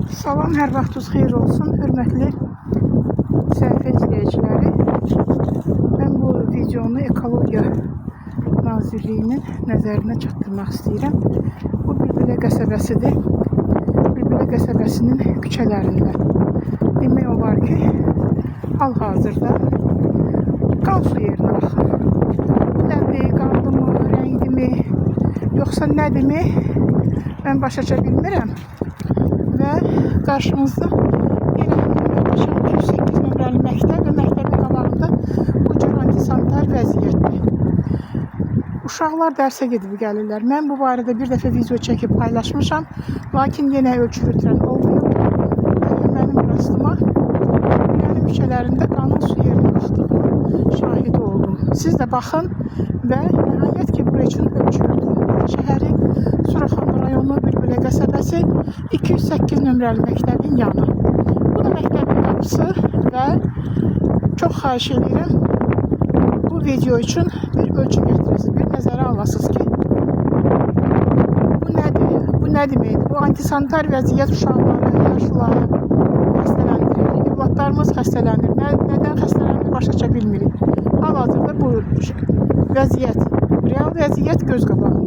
Salam, hər vaxtınız xeyir olsun, hörmətli səhifə izləyiciləri. Mən bu videonu Ekologiya Nazirliyinin nəzərinə çatdırmaq istəyirəm. Bu Bülbülə qəsəbəsidir. Bülbülə qəsəbəsinin küçələrində. Demək olar ki, hal-hazırda qan su yerinə axır. Bu nədir, qandımı, rəngdimi, yoxsa nədimi, mən başa düşə bilmirəm. Və qarşımızda yenə 208 nömrəli məktəb və məktəbin qabağında bu cür antisanitar vəziyyətdir. Uşaqlar dərsə gedib gəlirlər. Mən bu barədə bir dəfə video çəkib paylaşmışam, lakin yenə ölçü götürən olmuyor. Mənim rastıma Bülbülənin küçələrində qanın su yerinə axdığını şahidi oldum. Siz də baxın və nəhayət ki, bura üçün ölçü götürün. Şəhərin Suraxanı rayonu Bülbülə qəsəbəsi 208 nömrəli məktəbin yanı. Bu da məktəbin qapısı və çox xahiş edirəm bu video üçün bir ölçü gətirəsiniz, bir nəzərə alasınız ki, bu nədir, bu nə deməkdir? Bu antisanitar vəziyyət uşaqları, yaşlıları xəstələndirir, evlatlarımız xəstələnir, nədən xəstələnir başa düşə bilmirik. Hal-hazırda bu vəziyyət, real vəziyyət göz qabağında.